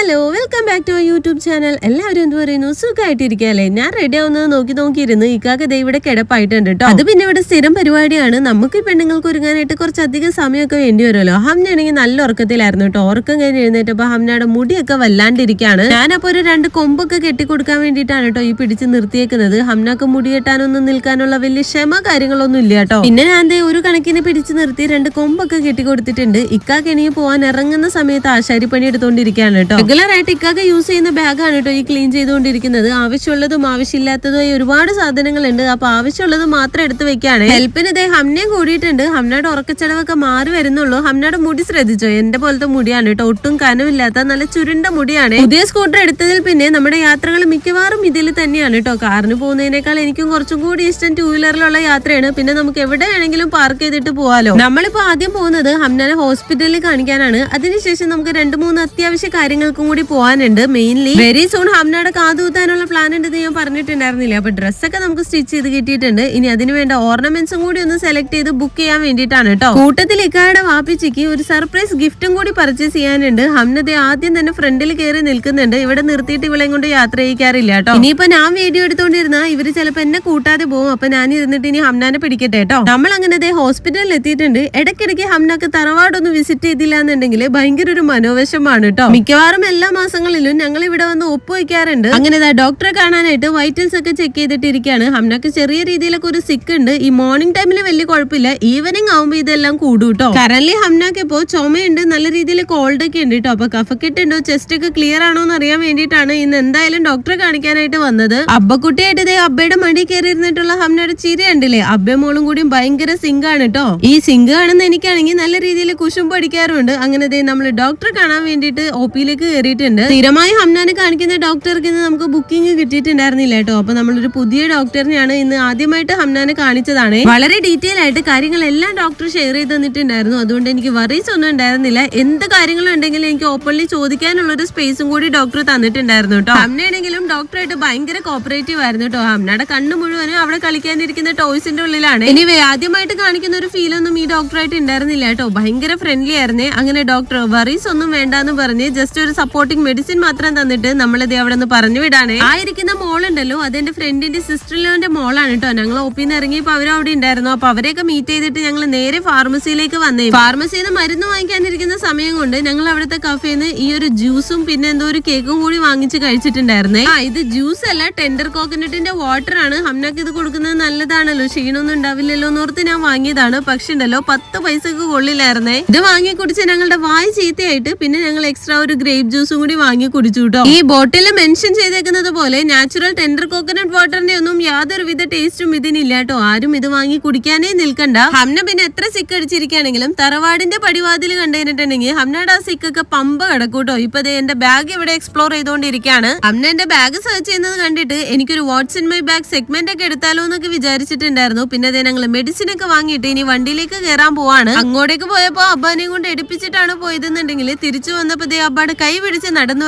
Hello, welcome back to YouTube channel. എല്ലാവരും എന്ത് പറയുന്നു? സുഖമായിട്ടിരിക്കല്ലേ? ഞാൻ റെഡി ആവുന്നത് നോക്കിയിരുന്ന് ഇക്കാക്ക് ദേ ഇവിടെ കിടപ്പായിട്ടുണ്ട് കേട്ടോ. അത് പിന്നെ ഇവിടെ സ്ഥിരം പരിപാടിയാണ്. നമുക്ക് പെണ്ണുങ്ങൾക്ക് ഒരുങ്ങാനായിട്ട് കുറച്ചധികം സമയമൊക്കെ വേണ്ടി വരുമല്ലോ. ഹംനാണെങ്കിൽ നല്ല ഉറക്കത്തിലായിരുന്നു കേട്ടോ. ഉറക്കം കഴിഞ്ഞ് എഴുന്നേറ്റപ്പോ ഹംനയുടെ മുടിയൊക്കെ വല്ലാണ്ടിരിക്കുകയാണ്. ഞാനപ്പോ ഒരു 2 കൊമ്പൊക്കെ കെട്ടിക്കൊടുക്കാൻ വേണ്ടിയിട്ടാണ് കേട്ടോ ഈ പിടിച്ച് നിർത്തിയേക്കുന്നത്. ഹംനക്ക് മുടി കെട്ടാനൊന്നും നിൽക്കാനുള്ള വലിയ ക്ഷമ കാര്യങ്ങളൊന്നും ഇല്ല കേട്ടോ. പിന്നെ ഞാൻ ദേ ഒരു കണക്കിന് പിടിച്ച് നിർത്തി 2 കൊമ്പൊക്കെ കെട്ടിക്കൊടുത്തിട്ടുണ്ട്. ഇക്കാക്ക് ഇനി പോവാൻ ഇറങ്ങുന്ന സമയത്ത് ആശാരിപ്പണി എടുത്തോണ്ടിരിക്കുകയാണ് കേട്ടോ. റെഗുലർ ആയിട്ട് ഇക്കാക്ക് യൂസ് ചെയ്യുന്ന ബാഗാണ് കേട്ടോ ഈ ക്ലീൻ ചെയ്തുകൊണ്ടിരിക്കുന്നത്. ആവശ്യമുള്ളതും ആവശ്യമില്ലാത്തതുമായി ഒരുപാട് സാധനങ്ങളുണ്ട്. അപ്പൊ ആവശ്യമുള്ളത് മാത്രം എടുത്ത് വെക്കാണ്. ഹെൽപ്പിന് ഇതേ ഹംനയും കൂടിയിട്ടുണ്ട്. ഹംനയുടെ ഉറക്കച്ചടവൊക്കെ മാറി വരുന്നുള്ളൂ. ഹംനയുടെ മുടി ശ്രദ്ധിച്ചോ? എന്റെ പോലത്തെ മുടിയാണ് കേട്ടോ. ഒട്ടും കനമില്ലാത്ത നല്ല ചുരുണ്ട മുടിയാണ്. പുതിയ സ്കൂട്ടർ എടുത്തതിൽ പിന്നെ നമ്മുടെ യാത്രകൾ മിക്കവാറും ഇതിൽ തന്നെയാണ് കേട്ടോ. കാറിന് പോകുന്നതിനേക്കാൾ എനിക്കും കുറച്ചും കൂടി ഇഷ്ടം 2 വീലറിലുള്ള യാത്രയാണ്. പിന്നെ നമുക്ക് എവിടെ വേണമെങ്കിലും പാർക്ക് ചെയ്തിട്ട് പോവാലോ. നമ്മളിപ്പോ ആദ്യം പോകുന്നത് ഹംനനെ ഹോസ്പിറ്റലിൽ കാണിക്കാനാണ്. അതിനുശേഷം നമുക്ക് 2-3 അത്യാവശ്യ കാര്യങ്ങൾക്കും കൂടി പോകാനുണ്ട്. മെയിൻലി വെരി സൂൺ ഹംനയുടെ കാതുകുത്താനുള്ള പ്ലാൻ ഉണ്ടെന്ന് ഞാൻ പറഞ്ഞിട്ടുണ്ടായിരുന്നില്ല. അപ്പൊ ഡ്രസ്സൊക്കെ നമുക്ക് സ്റ്റിച്ച് ചെയ്ത് കിട്ടിയിട്ടുണ്ട്. ഇനി അതിന് വേണ്ട ഓർണമെന്റ്സും കൂടി ഒന്ന് സെലക്ട് ചെയ്ത് ബുക്ക് ചെയ്യാൻ വേണ്ടിയിട്ടാണ് കേട്ടോ. കൂട്ടത്തിൽ ഇക്കായുടെ വാപ്പിച്ചിക്ക് ഒരു സർപ്രൈസ് ഗിഫ്റ്റും കൂടി പർച്ചേസ് ചെയ്യാനുണ്ട്. ഹംനതെ ആദ്യം തന്നെ ഫ്രണ്ടിൽ കയറി നിൽക്കുന്നുണ്ട്. ഇവിടെ നിർത്തിയിട്ട് ഇവളെ കൊണ്ട് യാത്ര ചെയ്യിക്കാറില്ല കേട്ടോ. ഇനിയിപ്പോ ഞാൻ വീഡിയോ എടുത്തോണ്ടിരുന്ന ഇവര് ചിലപ്പോ എന്നെ കൂട്ടാതെ പോകും. അപ്പൊ ഞാൻ ഇരുന്നിട്ട് ഇനി ഹംനാനെ പിടിക്കട്ടെ കേട്ടോ. നമ്മൾ അങ്ങനെ ഹോസ്പിറ്റലിൽ എത്തിയിട്ടുണ്ട്. ഇടയ്ക്കിടയ്ക്ക് ഹംനക്ക് തറവാടൊന്നും വിസിറ്റ് ചെയ്തില്ല എന്നുണ്ടെങ്കിൽ ഭയങ്കര ഒരു മനോവശമാണ് കേട്ടോ. മിക്കവാറും എല്ലാ മാസങ്ങളിലും ഞങ്ങൾ ഇവിടെ വന്ന് ഒപ്പുവയ്ക്കാറുണ്ട്. അങ്ങനെ ഡോക്ടറെ കാണാനായിട്ട് വൈറ്റൽസ് ഒക്കെ ചെക്ക് ചെയ്തിട്ടിരിക്കുകയാണ്. ഹംനക്ക് ചെറിയ രീതിയിലൊക്കെ ഒരു സിക്ക് ഉണ്ട്. ഈ മോർണിംഗ് ടൈമിൽ വലിയ കുഴപ്പമില്ല. ഈവനിങ് ആവുമ്പോ ഇതെല്ലാം കൂടും കേട്ടോ. കറന്റ് ഹംനക്ക് ഇപ്പോ ചുമയുണ്ട്, നല്ല രീതിയിൽ കോൾഡ് ഒക്കെ ഉണ്ട് കേട്ടോ. അപ്പൊ കഫക്കെട്ടുണ്ടോ, ചെസ്റ്റ് ഒക്കെ ക്ലിയർ ആണോ എന്ന് അറിയാൻ വേണ്ടിയിട്ടാണ് ഇന്ന് എന്തായാലും ഡോക്ടറെ കാണിക്കാനായിട്ട് വന്നത്. അബ്ബക്കുട്ടിയായിട്ട് ഇതേ അബ്ബയുടെ മടി കയറി ഇരുന്നിട്ടുള്ള ഹംനയുടെ ചിരി കണ്ടില്ലേ? അബ്ബയും മോളും കൂടിയും ഭയങ്കര സിങ്കാണ് കേട്ടോ. ഈ സിങ്ക് കാണുന്ന എനിക്കാണെങ്കിൽ നല്ല രീതിയിൽ കുശുമ്പ് അടിക്കാറുണ്ട്. അങ്ങനെ നമ്മൾ ഡോക്ടറെ കാണാൻ വേണ്ടിയിട്ട് ഒപിയിലേക്ക് കയറിയിട്ടുണ്ട്. സ്ഥിരമായി ഹംനാനെ കാണിക്കുന്ന ഡോക്ടർക്ക് ഇന്ന് നമുക്ക് ബുക്കിംഗ് കിട്ടിയിട്ടുണ്ടായിരുന്നില്ല കേട്ടോ. അപ്പൊ നമ്മളൊരു പുതിയ ഡോക്ടറിനെയാണ് ഇന്ന് ആദ്യമായിട്ട് ഹംനാനെ കാണിച്ചതാണ്. വളരെ ഡീറ്റെയിൽ ആയിട്ട് കാര്യങ്ങളെല്ലാം ഡോക്ടർ ഷെയർ ചെയ്ത് തന്നിട്ടുണ്ടായിരുന്നു. അതുകൊണ്ട് എനിക്ക് വറീസ് ഒന്നും ഉണ്ടായിരുന്നില്ല. എന്ത് കാര്യങ്ങളും ഉണ്ടെങ്കിലും എനിക്ക് ഓപ്പൺലി ചോദിക്കാനുള്ള ഒരു സ്പേസും കൂടി ഡോക്ടർ തന്നിട്ടുണ്ടായിരുന്നു കേട്ടോ. ഹംനയാണെങ്കിലും ഡോക്ടറായിട്ട് ഭയങ്കര കോപ്പറേറ്റീവ് ആയിരുന്നു കേട്ടോ. ഹംനയുടെ കണ്ണ് മുഴുവനും അവിടെ കളിക്കാനിരിക്കുന്ന ടോയ്സിന്റെ ഉള്ളിലാണ്. എനിവേ ആദ്യമായിട്ട് കാണിക്കുന്ന ഒരു ഫീലൊന്നും ഈ ഡോക്ടറായിട്ട് ഉണ്ടായിരുന്നില്ല കേട്ടോ. ഭയങ്കര ഫ്രണ്ട്ലി ആയിരുന്നേ. അങ്ങനെ ഡോക്ടർ വറീസ് ഒന്നും വേണ്ടാന്ന് പറഞ്ഞ് ജസ്റ്റ് ഒരു സപ്പോർട്ടിംഗ് മെഡിസിൻ മാത്രം തന്നിട്ട് നമ്മളിത് അവിടെ നിന്ന് പറഞ്ഞു വിടാണ്. ആയിരിക്കുന്ന മോളുണ്ടല്ലോ, അതെന്റെ ഫ്രണ്ടിന്റെ സിസ്റ്ററിലോന്റെ മോളാണ് കേട്ടോ. ഞങ്ങൾ ഒപ്പിന്ന് ഇറങ്ങിയപ്പോ അവരും അവിടെ ഉണ്ടായിരുന്നു. അപ്പൊ അവരെയൊക്കെ മീറ്റ് ചെയ്തിട്ട് ഞങ്ങൾ നേരെ ഫാർമസിയിലേക്ക് വന്നേ. ഫാർമസിയിൽ നിന്ന് മരുന്ന് വാങ്ങിക്കാനിരിക്കുന്ന സമയം കൊണ്ട് ഞങ്ങൾ അവിടുത്തെ കഫേന്ന് ഈ ഒരു ജ്യൂസും പിന്നെ എന്തോ ഒരു കേക്കും കൂടി വാങ്ങിച്ച് കഴിച്ചിട്ടുണ്ടായിരുന്നേ. ഇത് ജ്യൂസ് അല്ല, ടെൻഡർ കോക്കനട്ടിന്റെ വാട്ടർ ആണ്. ഹംനക്ക് ഇത് കൊടുക്കുന്നത് നല്ലതാണല്ലോ, ക്ഷീണമൊന്നും ഉണ്ടാവില്ലല്ലോ എന്നോർത്ത് ഞാൻ വാങ്ങിയതാണ്. പക്ഷെ ഉണ്ടല്ലോ 10 പൈസക്ക് കൊള്ളില്ലായിരുന്നേ. ഇത് വാങ്ങി കുടിച്ച് ഞങ്ങളുടെ വായ് ചീത്തയായിട്ട് പിന്നെ ഞങ്ങൾ എക്സ്ട്രാ ഒരു ഗ്രേപ്പ് ജ്യൂസും കൂടി വാങ്ങി കുടിച്ചു കേട്ടോ. ഈ ബോട്ടിൽ മെൻഷൻ ചെയ്തേക്കുന്നത് പോലെ നാച്ചുറൽ ടെൻഡർ കോക്കനട്ട് വാട്ടറിന്റെ ഒന്നും യാതൊരുവിധ ടേസ്റ്റും ഇതിനില്ല കേട്ടോ. ആരും ഇത് വാങ്ങി കുടിക്കാനേ നിൽക്കണ്ട. ഹംന പിന്നെ എത്ര സിക്ക് അടിച്ചിരിക്കുകയാണെങ്കിലും തറവാടിന്റെ പടിവാതിൽ കണ്ടുകഴിഞ്ഞിട്ടുണ്ടെങ്കിൽ ഹംനയുടെ ആ സിക്കൊക്കെ പമ്പ കിടക്കൂട്ടോ. ഇപ്പൊ എന്റെ ബാഗ് ഇവിടെ എക്സ്പ്ലോർ ചെയ്തുകൊണ്ടിരിക്കുകയാണ്. ഹംന എന്റെ ബാഗ് സെർച്ച് ചെയ്യുന്നത് കണ്ടിട്ട് എനിക്കൊരു വാട്സ് ഇൻ മൈ ബാഗ് സെഗ്മെന്റ് ഒക്കെ എടുത്താലോ എന്നൊക്കെ വിചാരിച്ചിട്ടുണ്ടായിരുന്നു. പിന്നെ ഞങ്ങൾ മെഡിസിൻ ഒക്കെ വാങ്ങിയിട്ട് ഇനി വണ്ടിയിലേക്ക് കയറാൻ പോവാണ്. അങ്ങോട്ടേക്ക് പോയപ്പോ അബ്ബാനെയും കൊണ്ട് എടുപ്പിച്ചിട്ടാണ് പോയതെന്നുണ്ടെങ്കിൽ തിരിച്ചു വന്നപ്പോ അബ്ബാടെ കൈ പിടിച്ച് നടന്നു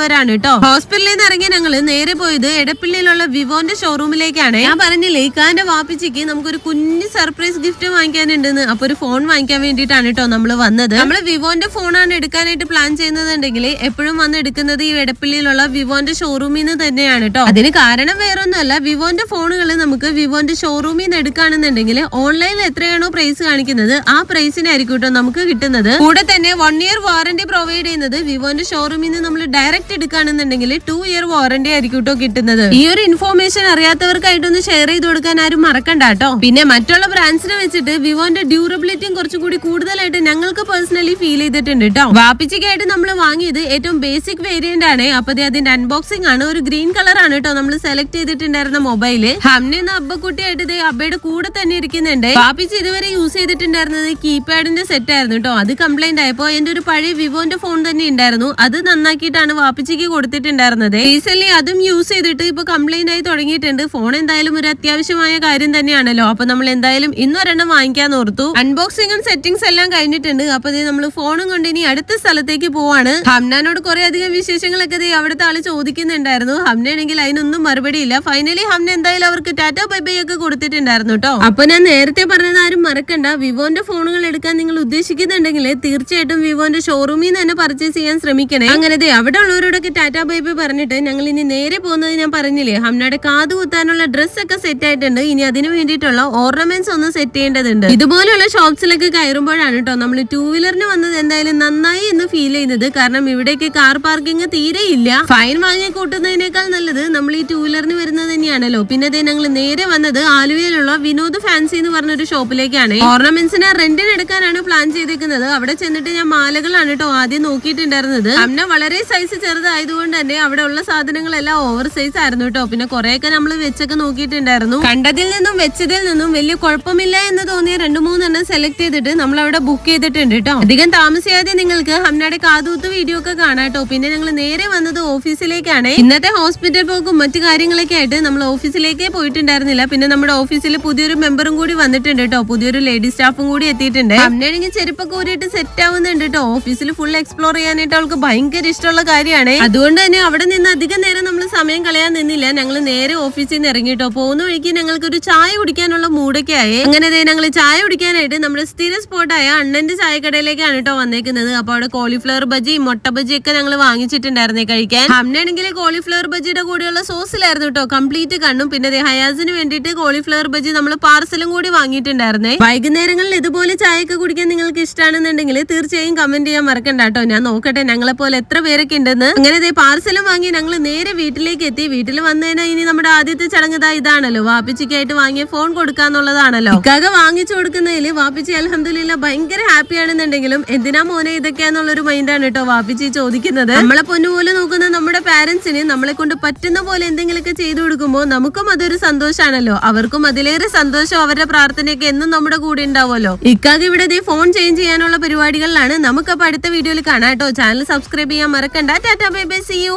വരാണ് കേട്ടോ. ഹോസ്പിറ്റലിൽ നിന്ന് ഇറങ്ങി ഞങ്ങൾ നേരെ പോയത് എടപ്പള്ളിയിലുള്ള വിവോന്റെ ഷോറൂമിലേക്കാണ്. ഞാൻ പറഞ്ഞില്ലേ ഇക്കാന്റെ വാപ്പിച്ചിക്ക് നമുക്കൊരു കുഞ്ഞു സർപ്രൈസ് ഗിഫ്റ്റ് വാങ്ങിക്കാനുണ്ടെന്ന്. അപ്പൊ ഒരു ഫോൺ വാങ്ങിക്കാൻ വേണ്ടിയിട്ടാണ് കേട്ടോ നമ്മൾ വന്നത്. നമ്മൾ വിവോന്റെ ഫോണാണ് എടുക്കാനായിട്ട് പ്ലാൻ ചെയ്യുന്നതുണ്ടെങ്കിൽ എപ്പോഴും വന്ന് എടുക്കുന്നത് ഈ എടപ്പള്ളിയിലുള്ള വിവോന്റെ ഷോറൂമിൽ നിന്ന് തന്നെയാണ് കേട്ടോ. അതിന് കാരണം വേറൊന്നുമല്ല, വിവോന്റെ ഫോണുകൾ നമുക്ക് വിവോന്റെ ഷോറൂമിൽ നിന്ന് എടുക്കുകയാണെന്നുണ്ടെങ്കിൽ ഓൺലൈനിൽ എത്രയാണോ പ്രൈസ് കാണിക്കുന്നത് ആ പ്രൈസിനായിരിക്കും കേട്ടോ നമുക്ക് കിട്ടുന്നത്. കൂടെ തന്നെ 1 ഇയർ വാറന്റി പ്രൊവൈഡ് ചെയ്യുന്നത് വിവോന്റെ ഷോറൂമിൽ നിന്ന് നമ്മൾ ഡയറക്റ്റ് എടുക്കുകയാണെന്നുണ്ടെങ്കിൽ 2 ഇയർ വാറന്റി ആയിരിക്കും കേട്ടോ കിട്ടുന്നത്. ഈ ഒരു ഇൻഫോർമേഷൻ അറിയാത്തവർക്കായിട്ടൊന്ന് ഷെയർ ചെയ്ത് കൊടുക്കാൻ ആരും മറക്കണ്ട കേട്ടോ. പിന്നെ മറ്റുള്ള ബ്രാൻഡ്സിനെ വെച്ചിട്ട് വിവോന്റെ ഡ്യൂറബിലിറ്റിയും കുറച്ചുകൂടി കൂടുതലായിട്ട് ഞങ്ങൾക്ക് പേഴ്സണലി ഫീൽ ചെയ്തിട്ടുണ്ട് കേട്ടോ. വാപ്പിച്ചിക്കായിട്ട് നമ്മൾ വാങ്ങിയത് ഏറ്റവും ബേസിക് വേരിയന്റ് ആണ്. അപ്പൊ അതിന്റെ അൺബോക്സിംഗ് ആണ്. ഒരു ഗ്രീൻ കളർ ആണ് കേട്ടോ നമ്മൾ സെലക്ട് ചെയ്തിട്ടുണ്ടായിരുന്ന മൊബൈല്. ഹംനെന്ന് അബ്ബക്കുട്ടിയായിട്ട് അബ്ബയുടെ കൂടെ തന്നെ ഇരിക്കുന്നുണ്ട്. വാപ്പിച്ച് ഇതുവരെ യൂസ് ചെയ്തിട്ടുണ്ടായിരുന്നത് കീപാഡിന്റെ സെറ്റ് ആയിരുന്നു കേട്ടോ. അത് കംപ്ലൈന്റ് ആയപ്പോ എന്റെ ഒരു പഴയ വിവോന്റെ ഫോൺ തന്നെ ഉണ്ടായിരുന്നു. അത് നന്നാക്കിയിട്ടാണ് വാപ്പിച്ചിക്ക് കൊടുത്തിട്ടുണ്ടായിരുന്നത്. റീസെന്റ് അതും യൂസ് ചെയ്തിട്ട് ഇപ്പൊ കംപ്ലൈന്റ് ആയി തുടങ്ങിയിട്ടുണ്ട്. ഫോൺ എന്തായാലും ഒരു അത്യാവശ്യമായ കാര്യം തന്നെയാണല്ലോ. അപ്പൊ നമ്മൾ എന്തായാലും ഇന്നൊരെണ്ണം വാങ്ങിക്കാൻ ഓർത്തു. അൺബോക്സിംഗും സെറ്റിംഗ്സ് എല്ലാം കഴിഞ്ഞിട്ടുണ്ട്. അപ്പൊ നമ്മൾ ഫോണും കൊണ്ട് ഇനി അടുത്ത സ്ഥലത്തേക്ക് പോവാണ്. ഹംനാനോട് കുറെ അധികം വിശേഷങ്ങളൊക്കെ അവിടുത്തെ ആള് ചോദിക്കുന്നുണ്ടായിരുന്നു. ഹംനയാണെങ്കിൽ അതിനൊന്നും മറുപടി ഇല്ല. ഫൈനലി ഹംന എന്തായാലും അവർക്ക് ടാറ്റാ ബൈ ബൈ ഒക്കെ കൊടുത്തിട്ടുണ്ടായിരുന്നു കേട്ടോ. അപ്പൊ ഞാൻ നേരത്തെ പറഞ്ഞത് ആരും മറക്കണ്ട, വിവോന്റെ ഫോണുകൾ എടുക്കാൻ നിങ്ങൾ ഉദ്ദേശിക്കുന്നുണ്ടെങ്കിൽ തീർച്ചയായിട്ടും വിവോന്റെ ഷോറൂമിൽ നിന്ന് തന്നെ പർച്ചേസ് ചെയ്യാൻ ശ്രമിക്കണേ. അങ്ങനെ അവിടെ ഉള്ളവരോട് ഫ്രണ്ട്സിനോടൊക്കെ ടാറ്റാ ബൈബൈ പറഞ്ഞിട്ട് ഞങ്ങൾ ഇനി നേരെ പോകുന്നത് ഞാൻ പറഞ്ഞില്ലേ, ഹംനയുടെ കാത് കുത്താനുള്ള ഡ്രസ്സൊക്കെ സെറ്റ് ആയിട്ടുണ്ട്. ഇനി അതിന് വേണ്ടിയിട്ടുള്ള ഓർണമെന്റ്സ് ഒന്ന് സെറ്റ് ചെയ്യേണ്ടതുണ്ട്. ഇതുപോലെയുള്ള ഷോപ്സിലൊക്കെ കയറുമ്പോഴാണ് കേട്ടോ നമ്മൾ 2 വീലറിന് വന്നത് എന്തായാലും നന്നായി എന്ന് ഫീൽ ചെയ്യുന്നത്. കാരണം ഇവിടേക്ക് കാർ പാർക്കിംഗ് തീരെ ഇല്ല. ഫൈൻ വാങ്ങി കൂട്ടുന്നതിനേക്കാൾ നല്ലത് നമ്മൾ ഈ 2 വീലറിന് വരുന്നത് തന്നെയാണല്ലോ. പിന്നെ ഞങ്ങൾ നേരെ വന്നത് ആലുവയിലുള്ള വിനോദ് ഫാൻസി എന്ന് പറഞ്ഞൊരു ഷോപ്പിലേക്കാണ്. ഓർണമെന്റ്സിനെ റെന്റിന് എടുക്കാനാണ് പ്ലാൻ ചെയ്തേക്കുന്നത്. അവിടെ ചെന്നിട്ട് ഞാൻ മാലകളാണ് കേട്ടോ ആദ്യം നോക്കിയിട്ടുണ്ടായിരുന്നത്. അമ്മ വളരെ സൈസ് ചെറുതായതുകൊണ്ട് തന്നെ അവിടെ ഉള്ള സാധനങ്ങളെല്ലാം ഓവർ സൈസ് ആയിരുന്നു കേട്ടോ. പിന്നെ കുറെയൊക്കെ നമ്മൾ വെച്ചൊക്കെ നോക്കിയിട്ടുണ്ടായിരുന്നു. കണ്ടതിൽ നിന്നും വെച്ചതിൽ നിന്നും വലിയ കുഴപ്പമില്ല എന്ന് തോന്നിയ 2-3 എണ്ണം സെലക്ട് ചെയ്തിട്ട് നമ്മൾ അവിടെ ബുക്ക് ചെയ്തിട്ടുണ്ട് കേട്ടോ. അധികം താമസിയാതെ നിങ്ങൾക്ക് ഹംനയുടെ കാതുകുത്ത് വീഡിയോ ഒക്കെ കാണാം കേട്ടോ. പിന്നെ ഞങ്ങൾ നേരെ വന്നത് ഓഫീസിലേക്കാണ്. ഇന്നത്തെ ഹോസ്പിറ്റൽ പോക്കും മറ്റു കാര്യങ്ങളൊക്കെ ആയിട്ട് നമ്മൾ ഓഫീസിലേക്കേ പോയിട്ടുണ്ടായിരുന്നില്ല. പിന്നെ നമ്മുടെ ഓഫീസിൽ പുതിയൊരു മെമ്പറും കൂടി വന്നിട്ടുണ്ട് കേട്ടോ. പുതിയൊരു ലേഡി സ്റ്റാഫും കൂടി എത്തിയിട്ടുണ്ട്. ഹംനയാണെങ്കിൽ ചെരുപ്പൊക്കെ ഊരിയിട്ട് സെറ്റ് ആവുന്നുണ്ട് കേട്ടോ. ഓഫീസിൽ ഫുൾ എക്സ്പ്ലോർ ചെയ്യാനായിട്ട് അവൾക്ക് ഭയങ്കര ഇഷ്ടമുള്ള കാര്യമാണ്. അതുകൊണ്ട് തന്നെ അവിടെ നിന്ന് അധികം നേരം നമ്മൾ സമയം കളയാൻ നിന്നില്ല. ഞങ്ങൾ നേരെ ഓഫീസിൽ നിന്ന് ഇറങ്ങിട്ടോ. പോകുന്ന വഴിക്ക് ഞങ്ങൾക്ക് ഒരു ചായ കുടിക്കാനുള്ള മൂടൊക്കെ ആയി. അങ്ങനെ ഞങ്ങൾ ചായ കുടിക്കാനായിട്ട് നമ്മുടെ സ്ഥിര സ്പോട്ടായ അണ്ണന്റെ ചായക്കടയിലേക്കാണ് കേട്ടോ വന്നേക്കുന്നത്. അപ്പൊ അവിടെ കോളിഫ്ലവർ ബജി, മുട്ട ബജി ഒക്കെ ഞങ്ങൾ വാങ്ങിച്ചിട്ടുണ്ടായിരുന്നേ കഴിക്കാൻ. ഹംനയാണെങ്കിൽ കോളിഫ്ലവർ ബജിയുടെ കൂടെയുള്ള സോസിലായിരുന്നു കേട്ടോ കംപ്ലീറ്റ് കണ്ണും. പിന്നെ ഹയാസിന് വേണ്ടിയിട്ട് കോളിഫ്ലവർ ബജി നമ്മൾ പാർസലും കൂടി വാങ്ങിയിട്ടുണ്ടായിരുന്നേ. വൈകുന്നേരങ്ങളിൽ ഇതുപോലെ ചായയൊക്കെ കുടിക്കാൻ നിങ്ങൾക്ക് ഇഷ്ടമാണെന്നുണ്ടെങ്കിൽ തീർച്ചയായും കമന്റ് ചെയ്യാൻ മറക്കണ്ട കേട്ടോ. ഞാൻ നോക്കട്ടെ ഞങ്ങളെ പോലെ എത്ര പേരൊക്കെ ഉണ്ടെന്ന്. അങ്ങനെ പാർസലും വാങ്ങി ഞങ്ങൾ നേരെ വീട്ടിലേക്ക് എത്തി. വീട്ടിൽ വന്നതിനാ ഇനി നമ്മുടെ ആദ്യത്തെ ചടങ്ങ് ഇതാണല്ലോ, വാപ്പിച്ചിക്കായിട്ട് വാങ്ങിയ ഫോൺ കൊടുക്കാന്നുള്ളതാണല്ലോ. ഇക്കാക വാങ്ങിച്ചു കൊടുക്കുന്നതിൽ വാപ്പിച്ചി അൽഹംദുലില്ലാ ഭയങ്കര ഹാപ്പി ആണെന്നുണ്ടെങ്കിലും എന്തിനാ മോനെ ഇതൊക്കെയാന്നുള്ളൊരു മൈൻഡാണ് കേട്ടോ വാപ്പിച്ചി ചോദിക്കുന്നത്. നമ്മളെ പൊന്നുപോലെ നോക്കുന്ന നമ്മുടെ പാരന്റ്സിന് നമ്മളെ കൊണ്ട് പറ്റുന്ന പോലെ എന്തെങ്കിലുമൊക്കെ ചെയ്തു കൊടുക്കുമ്പോൾ നമുക്കും അതൊരു സന്തോഷമാണല്ലോ. അവർക്കും അതിലേറെ സന്തോഷം അവരുടെ പ്രാർത്ഥനയൊക്കെ എന്നും നമ്മുടെ കൂടെ ഉണ്ടാവുമല്ലോ. ഇക്കാക ഇവിടെ ഫോൺ ചേഞ്ച് ചെയ്യാനുള്ള പരിപാടികളിലാണ്. നമുക്കപ്പോൾ അടുത്ത വീഡിയോയിൽ കാണാം കേട്ടോ. ചാനൽ സബ്സ്ക്രൈബ് ചെയ്യാൻ മറക്കണ്ട. ടാറ്റാ ബൈ ബൈ, സീ യു.